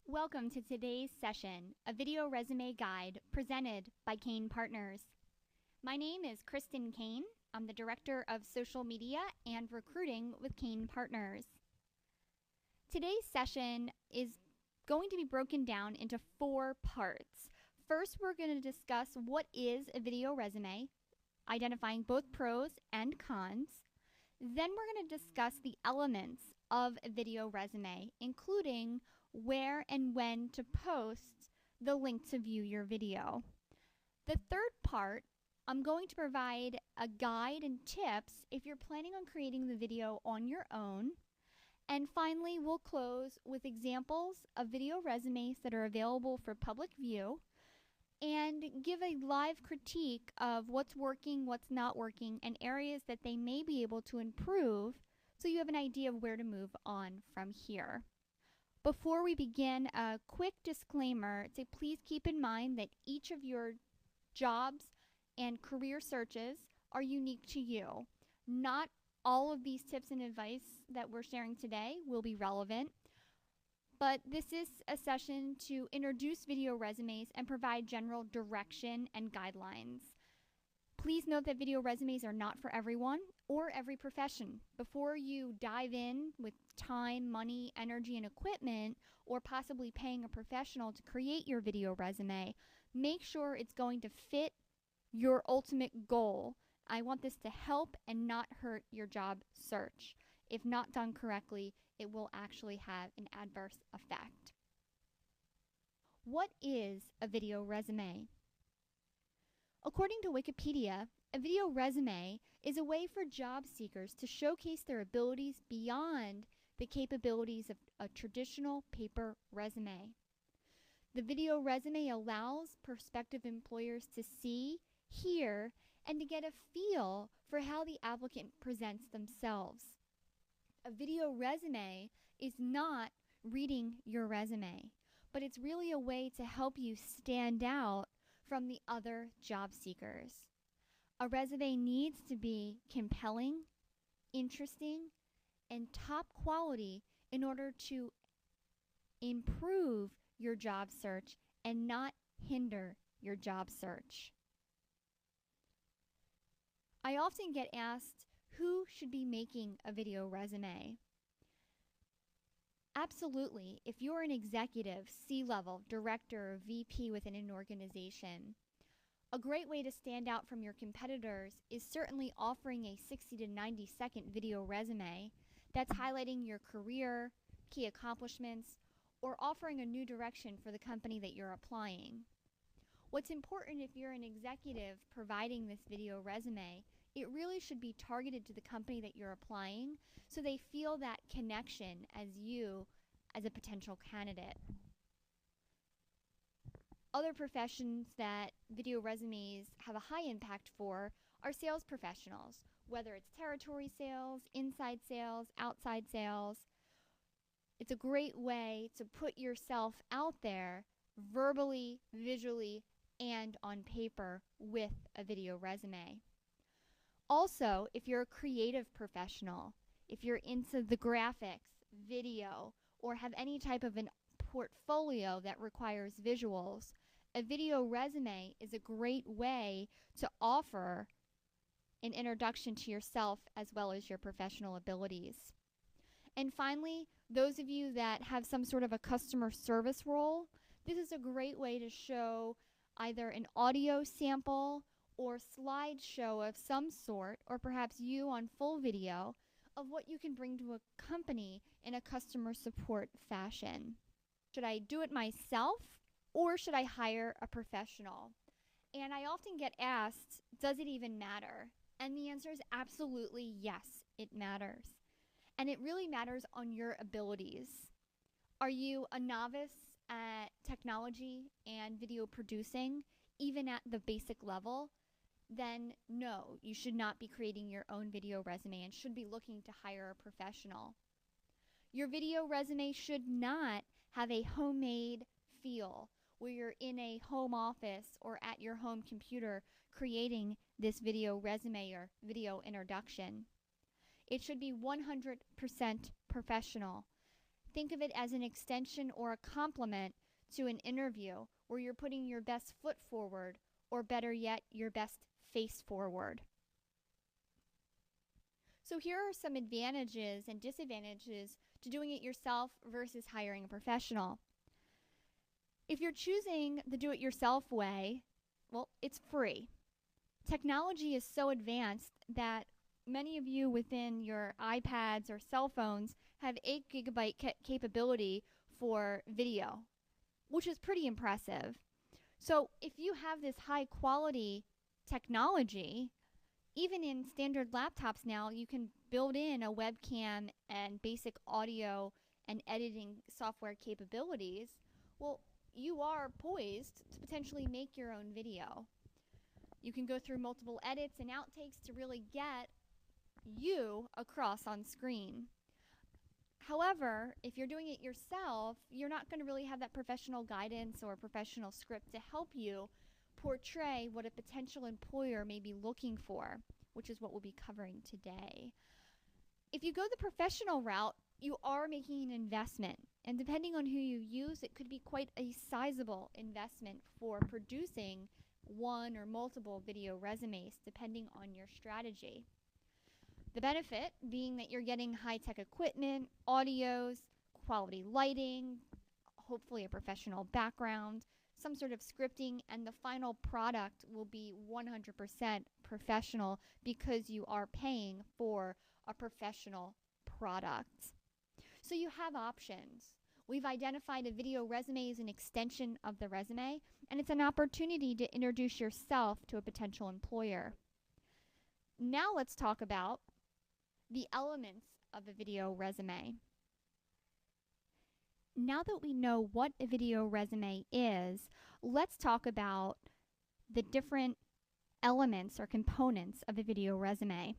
Welcome to today's session, a video resume guide presented by Kane Partners. My name is Kristin Kane. I'm the Director of Social Media and Recruiting with Kane Partners. Today's session is going to be broken down into 4 parts. First, we're going to discuss what is a video resume, identifying both pros and cons. Then we're going to discuss the elements of a video resume, including where and when to post the link to view your video. The third part, I'm going to provide a guide and tips if you're planning on creating the video on your own. And finally, we'll close with examples of video resumes that are available for public view and give a live critique of what's working, what's not working, and areas that they may be able to improve so you have an idea of where to move on from here. Before we begin, a quick disclaimer to please keep in mind that each of your jobs and career searches are unique to you. Not all of these tips and advice that we're sharing today will be relevant, but this is a session to introduce video resumes and provide general direction and guidelines. Please note that video resumes are not for everyone or every profession. Before you dive in with time, money, energy, and equipment, or possibly paying a professional to create your video resume, make sure it's going to fit your ultimate goal. I want this to help and not hurt your job search. If not done correctly, it will actually have an adverse effect. What is a video resume? According to Wikipedia, a video resume is a way for job seekers to showcase their abilities beyond the capabilities of a traditional paper resume. The video resume allows prospective employers to see, hear, and to get a feel for how the applicant presents themselves. A video resume is not reading your resume, but it's really a way to help you stand out from the other job seekers. A resume needs to be compelling, interesting, and top quality in order to improve your job search and not hinder your job search. I often get asked who should be making a video resume. Absolutely, if you're an executive, C-level, director, or VP within an organization, a great way to stand out from your competitors is certainly offering a 60 to 90 second video resume that's highlighting your career, key accomplishments, or offering a new direction for the company that you're applying. What's important if you're an executive providing this video resume, it really should be targeted to the company that you're applying so they feel that connection as you as a potential candidate. Other professions that video resumes have a high impact for are sales professionals, whether it's territory sales, inside sales, outside sales. It's a great way to put yourself out there verbally, visually, and on paper with a video resume. Also, if you're a creative professional, if you're into the graphics, video, or have any type of an portfolio that requires visuals, a video resume is a great way to offer an introduction to yourself as well as your professional abilities. And finally, those of you that have some sort of a customer service role, this is a great way to show either an audio sample or slideshow of some sort, or perhaps you on full video, of what you can bring to a company in a customer support fashion. Should I do it myself or should I hire a professional? And I often get asked, does it even matter? And the answer is absolutely yes, it matters. And it really matters on your abilities. Are you a novice at technology and video producing, even at the basic level? Then no, you should not be creating your own video resume and should be looking to hire a professional. Your video resume should not have a homemade feel where you're in a home office or at your home computer creating this video resume or video introduction. It should be 100% professional. Think of it as an extension or a complement to an interview where you're putting your best foot forward, or better yet, your best face forward. So here are some advantages and disadvantages to doing it yourself versus hiring a professional. If you're choosing the do-it-yourself way, well, it's free. Technology is so advanced that many of you within your iPads or cell phones have 8 gigabyte capability for video, which is pretty impressive. So if you have this high quality technology, even in standard laptops now, you can build in a webcam and basic audio and editing software capabilities. Well, you are poised to potentially make your own video. You can go through multiple edits and outtakes to really get you across on screen. However, if you're doing it yourself, you're not going to really have that professional guidance or professional script to help you portray what a potential employer may be looking for, which is what we'll be covering today. If you go the professional route, you are making an investment, and depending on who you use, it could be quite a sizable investment for producing one or multiple video resumes, depending on your strategy. The benefit being that you're getting high-tech equipment, audios, quality lighting, hopefully a professional background, some sort of scripting, and the final product will be 100% professional because you are paying for a professional product. So you have options. We've identified a video resume as an extension of the resume, and it's an opportunity to introduce yourself to a potential employer. Now let's talk about the elements of a video resume. Now that we know what a video resume is, let's talk about the different elements or components of a video resume.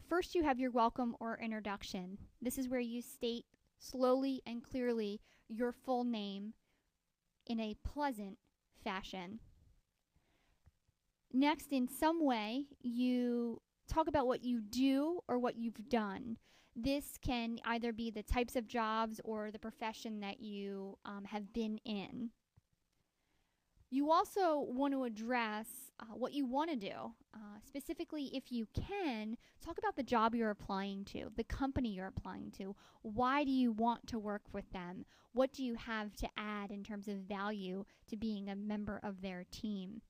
First, you have your welcome or introduction. This is where you state slowly and clearly your full name in a pleasant fashion. Next, in some way, you talk about what you do or what you've done. This can either be the types of jobs or the profession that you have been in. You also want to address what you want to do. Specifically, if you can, talk about the job you're applying to, the company you're applying to. Why do you want to work with them? What do you have to add in terms of value to being a member of their team?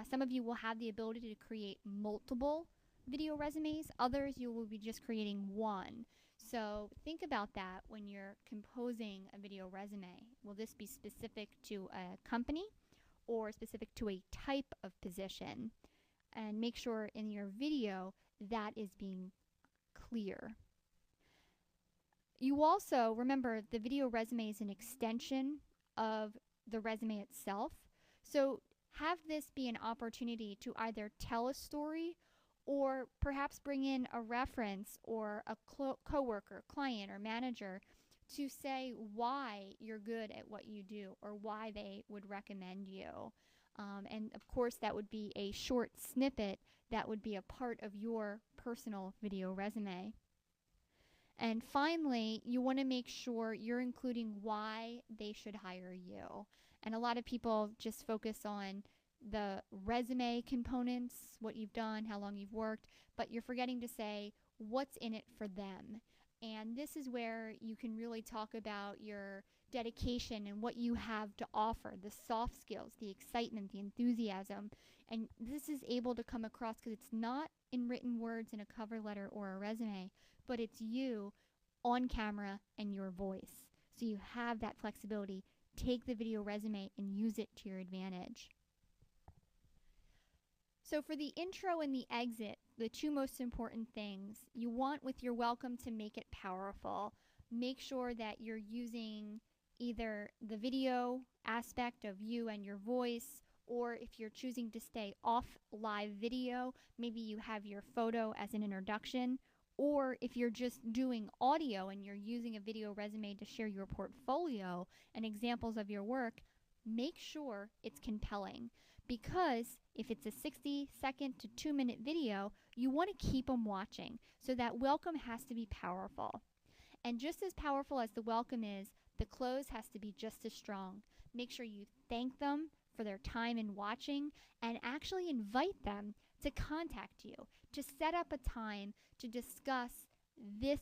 Some of you will have the ability to create multiple video resumes. Others, you will be just creating one. So think about that when you're composing a video resume. Will this be specific to a company or specific to a type of position? And make sure in your video that is being clear. You also, remember, the video resume is an extension of the resume itself. So have this be an opportunity to either tell a story or perhaps bring in a reference or a coworker, client, or manager to say why you're good at what you do or why they would recommend you. And of course, that would be a short snippet that would be a part of your personal video resume. And finally, you want to make sure you're including why they should hire you. And a lot of people just focus on the resume components, what you've done, how long you've worked, but you're forgetting to say what's in it for them. And this is where you can really talk about your dedication and what you have to offer, the soft skills, the excitement, the enthusiasm. And this is able to come across because it's not in written words in a cover letter or a resume, but it's you on camera and your voice. So you have that flexibility. Take the video resume and use it to your advantage. So for the intro and the exit, the two most important things, you want with your welcome to make it powerful. Make sure that you're using either the video aspect of you and your voice, or if you're choosing to stay off live video, maybe you have your photo as an introduction, or if you're just doing audio and you're using a video resume to share your portfolio and examples of your work, make sure it's compelling. Because if it's a 60-second to 2-minute video, you want to keep them watching. So that welcome has to be powerful. And just as powerful as the welcome is, the close has to be just as strong. Make sure you thank them for their time in watching and actually invite them to contact you, to set up a time to discuss this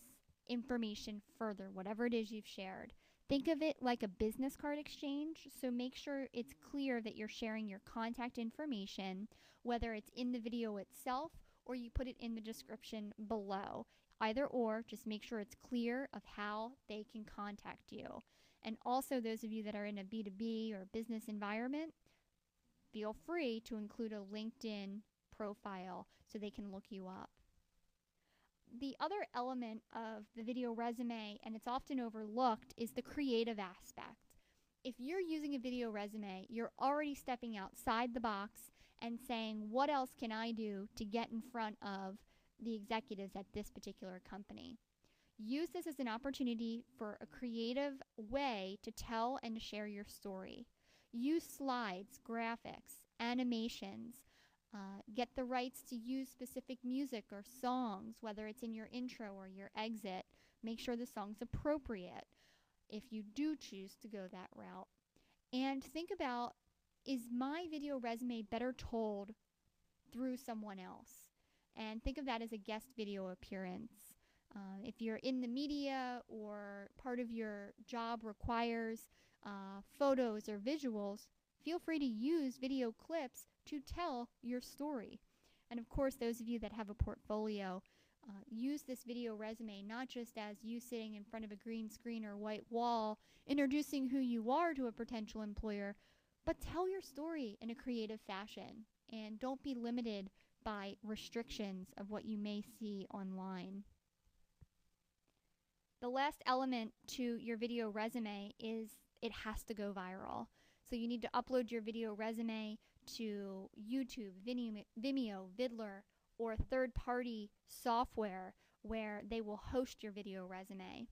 information further, whatever it is you've shared. Think of it like a business card exchange, so make sure it's clear that you're sharing your contact information, whether it's in the video itself or you put it in the description below. Either or, just make sure it's clear of how they can contact you. And also, those of you that are in a B2B or business environment, feel free to include a LinkedIn profile so they can look you up. The other element of the video resume, and it's often overlooked, is the creative aspect. If you're using a video resume, you're already stepping outside the box and saying, what else can I do to get in front of the executives at this particular company? Use this as an opportunity for a creative way to tell and share your story. Use slides, graphics, animations. Get the rights to use specific music or songs, whether it's in your intro or your exit. Make sure the song's appropriate if you do choose to go that route. And think about, is my video resume better told through someone else? And think of that as a guest video appearance. If you're in the media or part of your job requires photos or visuals, feel free to use video clips to tell your story. And of course, those of you that have a portfolio, use this video resume not just as you sitting in front of a green screen or white wall introducing who you are to a potential employer, but tell your story in a creative fashion. And don't be limited by restrictions of what you may see online. The last element to your video resume is it has to go viral. So you need to upload your video resume to YouTube, Vimeo, Vidler, or third-party software where they will host your video resume.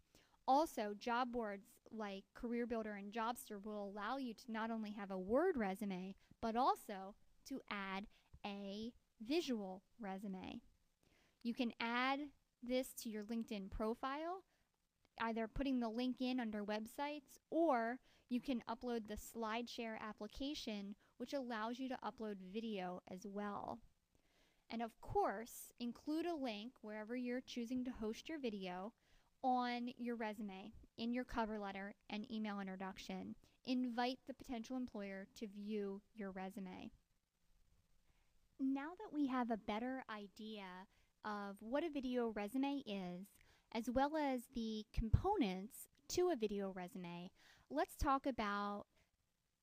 Also, job boards like CareerBuilder and Jobster will allow you to not only have a Word resume, but also to add a visual resume. You can add this to your LinkedIn profile, either putting the link in under websites, or you can upload the SlideShare application, which allows you to upload video as well. And of course, include a link wherever you're choosing to host your video on your resume, in your cover letter and email introduction. Invite the potential employer to view your resume. Now that we have a better idea of what a video resume is, as well as the components to a video resume, let's talk about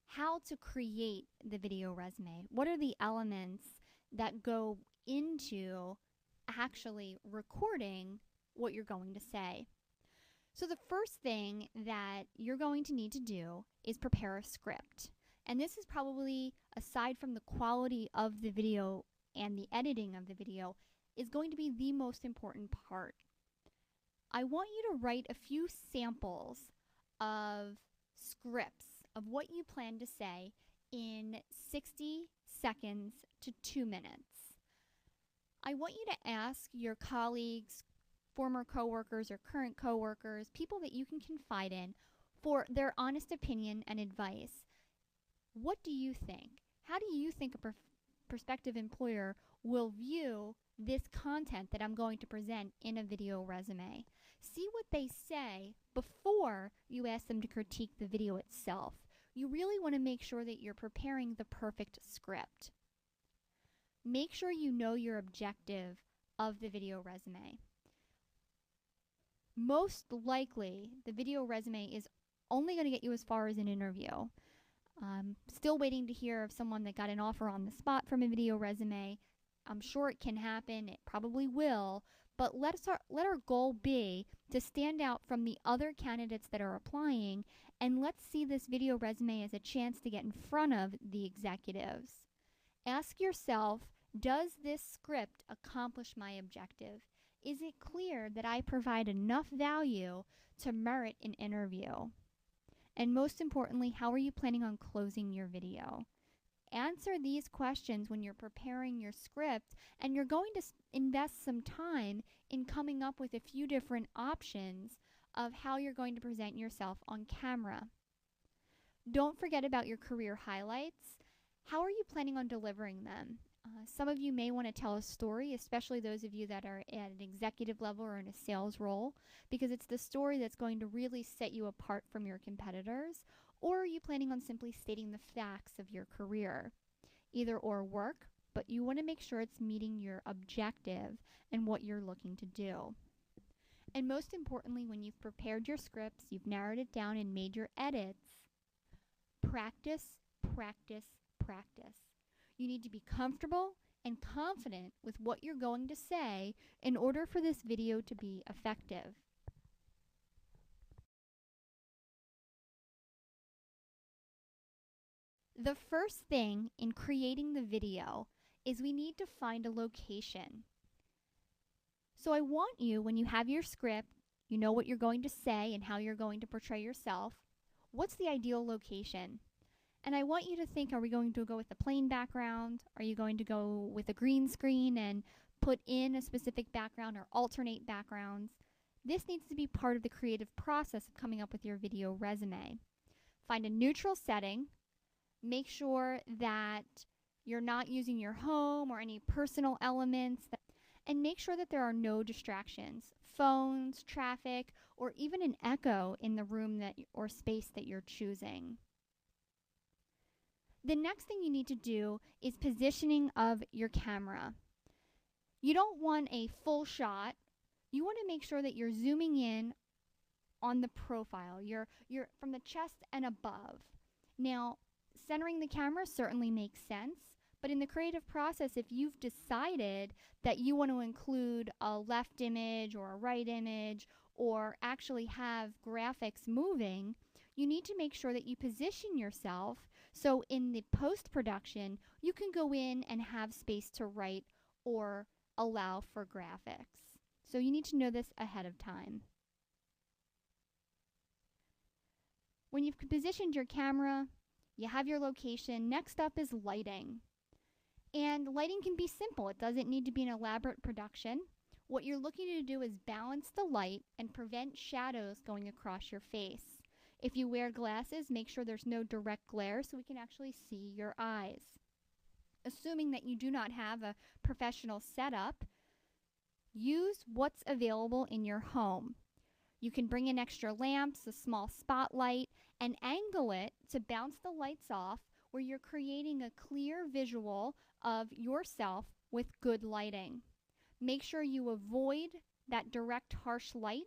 how to create the video resume. What are the elements that go into actually recording what you're going to say? So the first thing that you're going to need to do is prepare a script. And this is probably, aside from the quality of the video and the editing of the video, is going to be the most important part. I want you to write a few samples of scripts of what you plan to say in 60 seconds to 2 minutes. I want you to ask your colleagues, former coworkers or current coworkers, people that you can confide in, for their honest opinion and advice. What do you think? How do you think a prospective employer will view this content that I'm going to present in a video resume? See what they say before you ask them to critique the video itself. You really want to make sure that you're preparing the perfect script. Make sure you know your objective of the video resume. Most likely, the video resume is only going to get you as far as an interview. Still waiting to hear of someone that got an offer on the spot from a video resume. I'm sure it can happen. It probably will. But let our goal be to stand out from the other candidates that are applying, and let's see this video resume as a chance to get in front of the executives. Ask yourself, does this script accomplish my objective? Is it clear that I provide enough value to merit an interview? And most importantly, how are you planning on closing your video? Answer these questions when you're preparing your script, and you're going to invest some time in coming up with a few different options of how you're going to present yourself on camera. Don't forget about your career highlights. How are you planning on delivering them? Some of you may want to tell a story, especially those of you that are at an executive level or in a sales role, because it's the story that's going to really set you apart from your competitors. Or are you planning on simply stating the facts of your career? Either or work, but you want to make sure it's meeting your objective and what you're looking to do. And most importantly, when you've prepared your scripts, you've narrowed it down and made your edits, practice, practice, practice. You need to be comfortable and confident with what you're going to say in order for this video to be effective. The first thing in creating the video is we need to find a location. So I want you, when you have your script, you know what you're going to say and how you're going to portray yourself. What's the ideal location? And I want you to think, are we going to go with a plain background? Are you going to go with a green screen and put in a specific background or alternate backgrounds? This needs to be part of the creative process of coming up with your video resume. Find a neutral setting. Make sure that you're not using your home or any personal elements. And make sure that there are no distractions, phones, traffic, or even an echo in the room or space that you're choosing. The next thing you need to do is positioning of your camera. You don't want a full shot. You want to make sure that you're zooming in on the profile. You're from the chest and above. Now, centering the camera certainly makes sense, but in the creative process, if you've decided that you want to include a left image or a right image or actually have graphics moving, you need to make sure that you position yourself so in the post-production, you can go in and have space to write or allow for graphics. So you need to know this ahead of time. When you've positioned your camera, you have your location. Next up is lighting. And lighting can be simple. It doesn't need to be an elaborate production. What you're looking to do is balance the light and prevent shadows going across your face. If you wear glasses, make sure there's no direct glare so we can actually see your eyes. Assuming that you do not have a professional setup, use what's available in your home. You can bring in extra lamps, a small spotlight, and angle it to bounce the lights off where you're creating a clear visual of yourself with good lighting. Make sure you avoid that direct harsh light.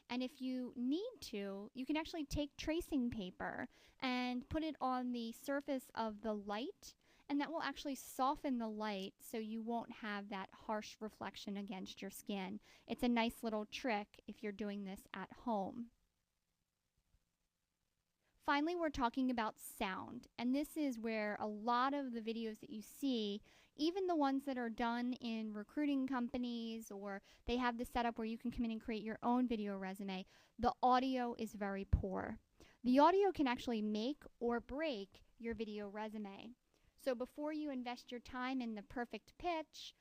And if you need to, you can actually take tracing paper and put it on the surface of the light, and that will actually soften the light so you won't have that harsh reflection against your skin. It's a nice little trick if you're doing this at home. Finally, we're talking about sound, and this is where a lot of the videos that you see, even the ones that are done in recruiting companies or they have the setup where you can come in and create your own video resume, the audio is very poor. The audio can actually make or break your video resume. So before you invest your time in the perfect pitch,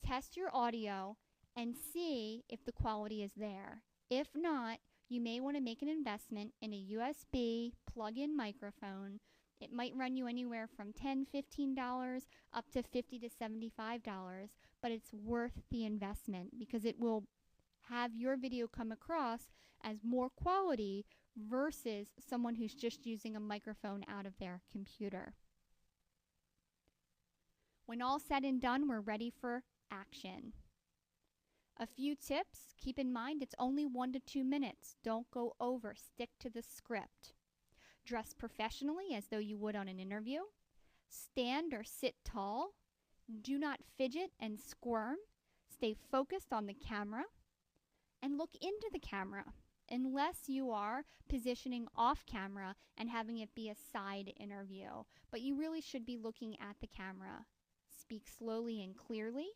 test your audio and see if the quality is there. If not, you may want to make an investment in a USB plug-in microphone. It might run you anywhere from $10, $15 up to $50 to $75, but it's worth the investment because it will have your video come across as more quality versus someone who's just using a microphone out of their computer. When all said and done, we're ready for action. A few tips. Keep in mind it's only 1 to 2 minutes. Don't go over. Stick to the script. Dress professionally as though you would on an interview. Stand or sit tall. Do not fidget and squirm. Stay focused on the camera. And look into the camera, unless you are positioning off camera and having it be a side interview. But you really should be looking at the camera. Speak slowly and clearly.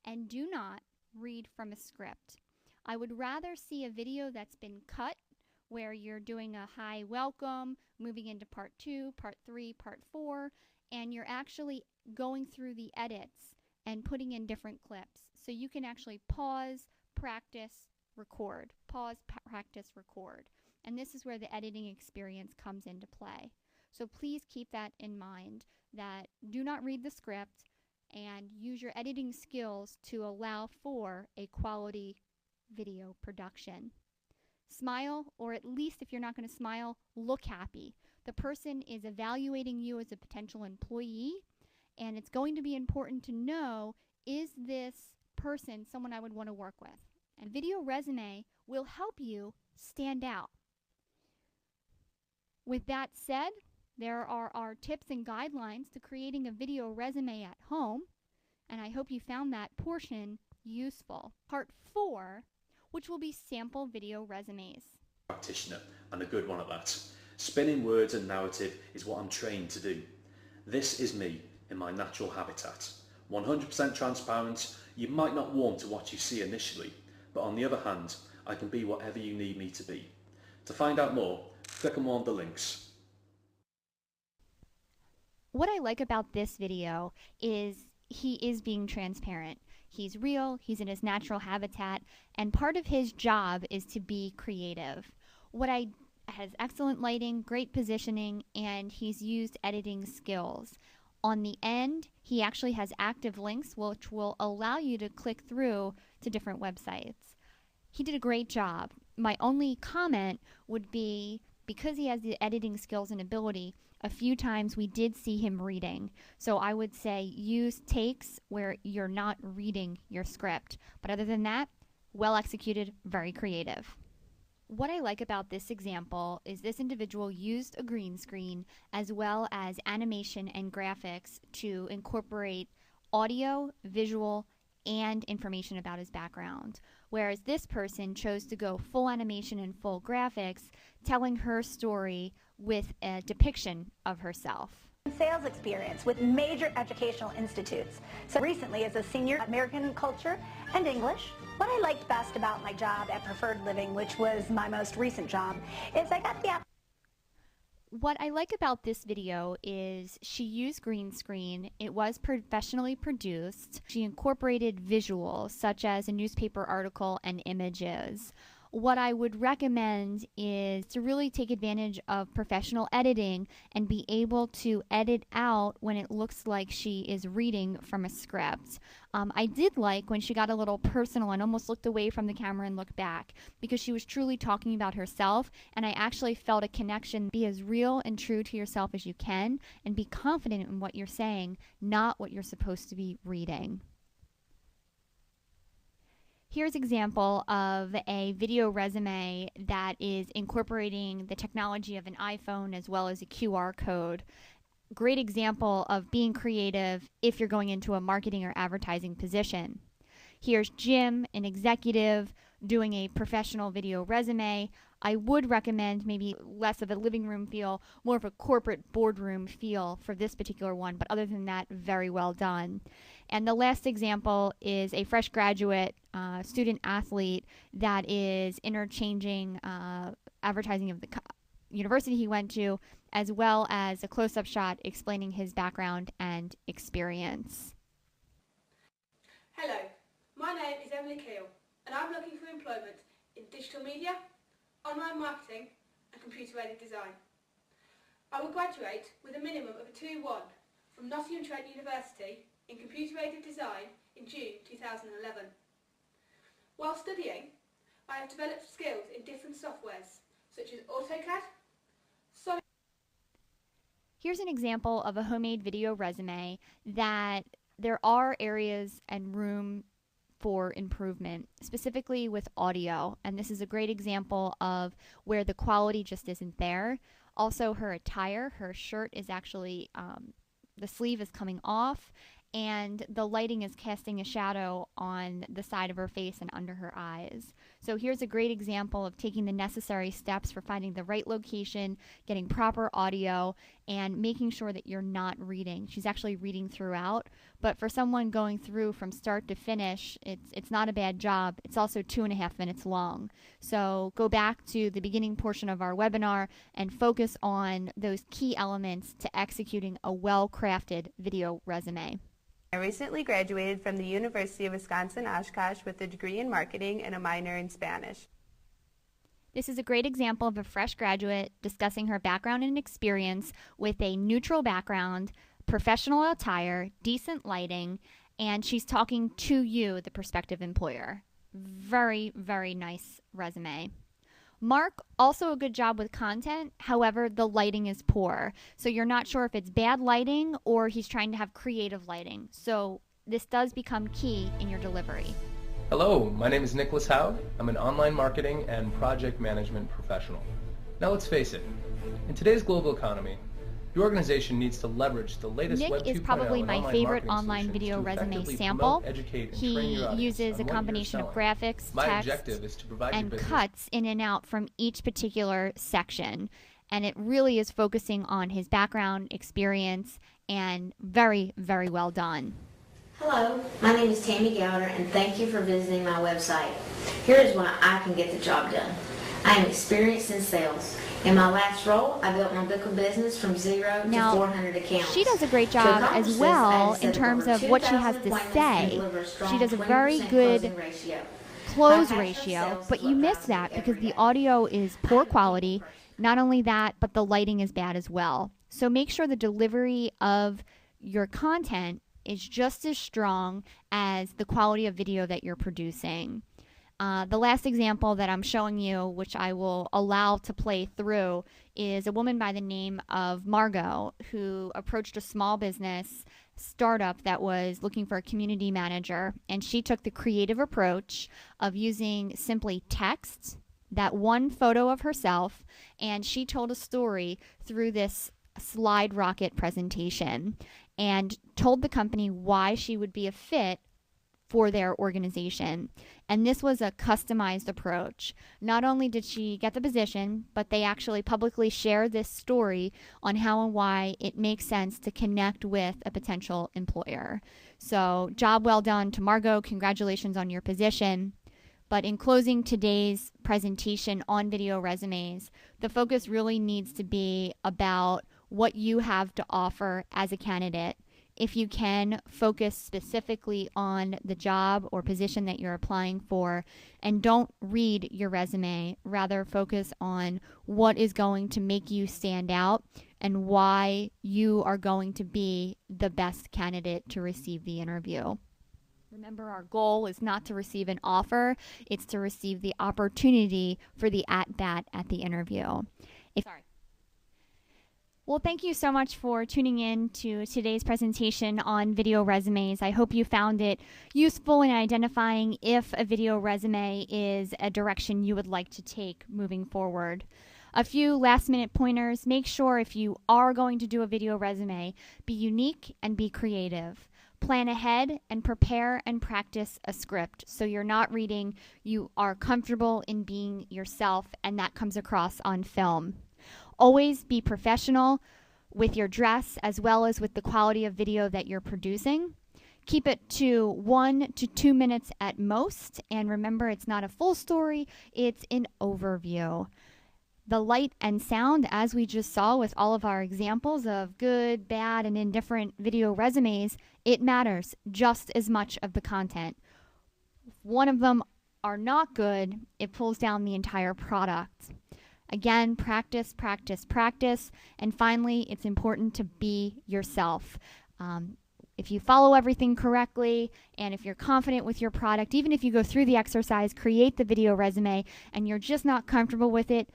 And do not read from a script. I would rather see a video that's been cut where you're doing a hi welcome, moving into part 2, part 3, part 4, and you're actually going through the edits and putting in different clips. So you can actually pause, practice, record. pause, practice, record. And this is where the editing experience comes into play. So please keep that in mind, that do not read the script and use your editing skills to allow for a quality video production. Smile, or at least if you're not going to smile, look happy. The person is evaluating you as a potential employee, and it's going to be important to know, is this person someone I would want to work with? And video resume will help you stand out. With that said, there are our tips and guidelines to creating a video resume at home, and I hope you found that portion useful. Part 4, which will be sample video resumes. Practitioner, and a good one at that. Spinning words and narrative is what I'm trained to do. This is me in my natural habitat. 100% transparent. You might not warm to what you see initially, but on the other hand, I can be whatever you need me to be. To find out more, click on one of the links. What I like about this video is he is being transparent. He's real, he's in his natural habitat, and part of his job is to be creative. Has excellent lighting, great positioning, and he's used editing skills. On the end, he actually has active links which will allow you to click through to different websites. He did a great job. My only comment would be, because he has the editing skills and ability, a few times we did see him reading. So I would say use takes where you're not reading your script. But other than that, well executed, very creative. What I like about this example is this individual used a green screen as well as animation and graphics to incorporate audio, visual, and information about his background. Whereas this person chose to go full animation and full graphics, telling her story with a depiction of herself. Sales experience with major educational institutes. So recently as a senior American culture and English. What I liked best about my job at Preferred Living, which was my most recent job, is I got the opportunity. What I like about this video is she used green screen. It was professionally produced. She incorporated visuals such as a newspaper article and images. What I would recommend is to really take advantage of professional editing and be able to edit out when it looks like she is reading from a script. I did like when she got a little personal and almost looked away from the camera and looked back, because she was truly talking about herself, and I actually felt a connection. Be as real and true to yourself as you can and be confident in what you're saying, not what you're supposed to be reading. Here's an example of a video resume that is incorporating the technology of an iPhone as well as a QR code. Great example of being creative if you're going into a marketing or advertising position. Here's Jim, an executive, doing a professional video resume. I would recommend maybe less of a living room feel, more of a corporate boardroom feel for this particular one, but other than that, very well done. And the last example is a fresh graduate student athlete that is interchanging advertising of the university he went to, as well as a close-up shot explaining his background and experience. Hello, my name is Emily Keel, and I'm looking for employment in digital media, online marketing and computer-aided design. I will graduate with a minimum of a 2-1 from Nottingham Trent University in computer-aided design in June 2011. While studying, I have developed skills in different softwares such as AutoCAD, Solid. Here's an example of a homemade video resume that there are areas and room for improvement, specifically with audio, and this is a great example of where the quality just isn't there. Also, her attire, her shirt is actually, the sleeve is coming off, and the lighting is casting a shadow on the side of her face and under her eyes. So here's a great example of taking the necessary steps for finding the right location, getting proper audio, and making sure that you're not reading. She's actually reading throughout, but for someone going through from start to finish, it's not a bad job. It's also 2.5 minutes long. So go back to the beginning portion of our webinar and focus on those key elements to executing a well-crafted video resume. I recently graduated from the University of Wisconsin-Oshkosh with a degree in marketing and a minor in Spanish. This is a great example of a fresh graduate discussing her background and experience with a neutral background, professional attire, decent lighting, and she's talking to you, the prospective employer. Very, very nice resume. Mark, also a good job with content. However, the lighting is poor. So you're not sure if it's bad lighting or he's trying to have creative lighting. So this does become key in your delivery. Hello, my name is Nicholas Howe. I'm an online marketing and project management professional. Now let's face it, in today's global economy, your organization needs to leverage the latest Nick Web 2.0 is probably and my online favorite marketing online solutions video to resume effectively sample. promote, educate, and He train your audience uses on a what you're combination of selling. graphics, My text, objective is to provide your and business cuts in and out from each particular section. And it really is focusing on his background, experience, and very, very well done. Hello, my name is Tammy Gowder, and thank you for visiting my website. Here is why I can get the job done. I am experienced in sales. In my last role, I built my book of business from 0 Now, to 400 accounts. She does a great job as well in terms of what she has to say. She does a very good close ratio, but you miss that because the audio is poor quality. Not only that, but the lighting is bad as well. So make sure the delivery of your content is just as strong as the quality of video that you're producing. The last example that I'm showing you, which I will allow to play through, is a woman by the name of Margot who approached a small business startup that was looking for a community manager, and she took the creative approach of using simply text, that one photo of herself, and she told a story through this slide rocket presentation and told the company why she would be a fit for their organization. And this was a customized approach. Not only did she get the position, but they actually publicly shared this story on how and why it makes sense to connect with a potential employer. So, job well done to Margot. Congratulations on your position. But in closing today's presentation on video resumes, the focus really needs to be about what you have to offer as a candidate. If you can, focus specifically on the job or position that you're applying for, and don't read your resume. Rather, focus on what is going to make you stand out and why you are going to be the best candidate to receive the interview. Remember, our goal is not to receive an offer, it's to receive the opportunity for the at-bat at the interview. Well, thank you so much for tuning in to today's presentation on video resumes. I hope you found it useful in identifying if a video resume is a direction you would like to take moving forward. A few last-minute pointers. Make sure if you are going to do a video resume, be unique and be creative. Plan ahead and prepare and practice a script so you're not reading, you are comfortable in being yourself, and that comes across on film. Always be professional with your dress as well as with the quality of video that you're producing. Keep it to 1 to 2 minutes at most, and remember, it's not a full story, it's an overview. The light and sound, as we just saw with all of our examples of good, bad, and indifferent video resumes, it matters just as much of the content. If one of them are not good, it pulls down the entire product. Again, practice, practice, practice. And finally, it's important to be yourself. If you follow everything correctly and if you're confident with your product, even if you go through the exercise, create the video resume, and you're just not comfortable with it,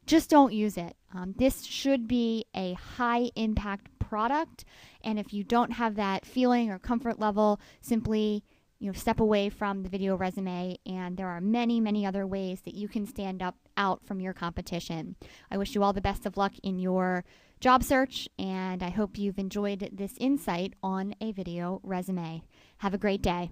just don't use it. This should be a high impact product. And if you don't have that feeling or comfort level, simply step away from the video resume, and there are many, many other ways that you can stand out from your competition. I wish you all the best of luck in your job search, and I hope you've enjoyed this insight on a video resume. Have a great day.